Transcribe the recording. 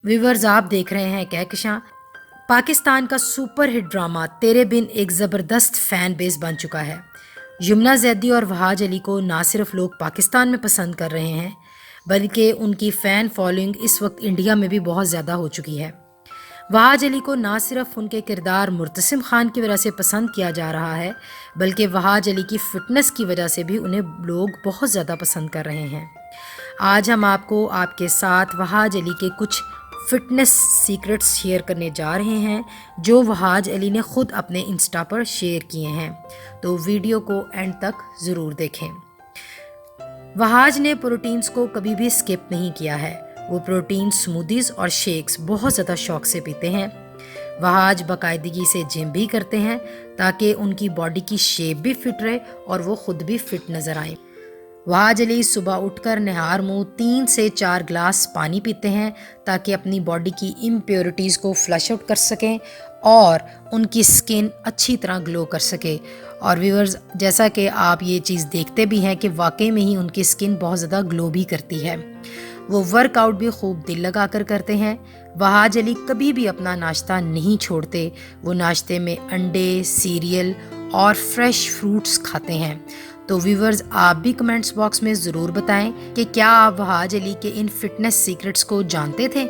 Viewers, आप देख रहे हैं कहकशां। पाकिस्तान का सुपर हिट ड्रामा तेरे बिन एक ज़बरदस्त फ़ैन बेस बन चुका है। यमुना जैदी और वहाज अली को ना सिर्फ लोग पाकिस्तान में पसंद कर रहे हैं, बल्कि उनकी फ़ैन फॉलोइंग इस वक्त इंडिया में भी बहुत ज़्यादा हो चुकी है। वहाज अली को ना सिर्फ उनके किरदार मुर्तसिम खान की वजह से पसंद किया जा रहा है, बल्कि वहाज अली की फ़िटनेस की वजह से भी उन्हें लोग बहुत ज़्यादा पसंद कर रहे हैं। आज हम आपको आपके साथ वहाज अली के कुछ फ़िटनेस सीक्रेट्स शेयर करने जा रहे हैं, जो वहाज अली ने ख़ुद अपने इंस्टा पर शेयर किए हैं। तो वीडियो को एंड तक ज़रूर देखें। वहाज ने प्रोटीन्स को कभी भी स्किप नहीं किया है। वो प्रोटीन स्मूदीज़ और शेक्स बहुत ज़्यादा शौक से पीते हैं। वहाज बाकायदगी से जिम भी करते हैं ताकि उनकी बॉडी की शेप भी फिट रहे और वो ख़ुद भी फिट नज़र आए। वहाज अली सुबह उठकर निहार मुँह 3 से 4 ग्लास पानी पीते हैं ताकि अपनी बॉडी की इम्प्योरिटीज़ को फ्लश आउट कर सकें और उनकी स्किन अच्छी तरह ग्लो कर सके। और व्यूअर्स, जैसा कि आप ये चीज़ देखते भी हैं कि वाकई में ही उनकी स्किन बहुत ज़्यादा ग्लो भी करती है। वो वर्कआउट भी खूब दिल लगा कर करते हैं। वहाज अली कभी भी अपना नाश्ता नहीं छोड़ते। वो नाश्ते में अंडे, सीरियल और फ्रेश फ्रूट्स खाते हैं। तो व्यूवर्स, आप भी कमेंट्स बॉक्स में ज़रूर बताएं कि क्या आप वहाज अली के इन फिटनेस सीक्रेट्स को जानते थे।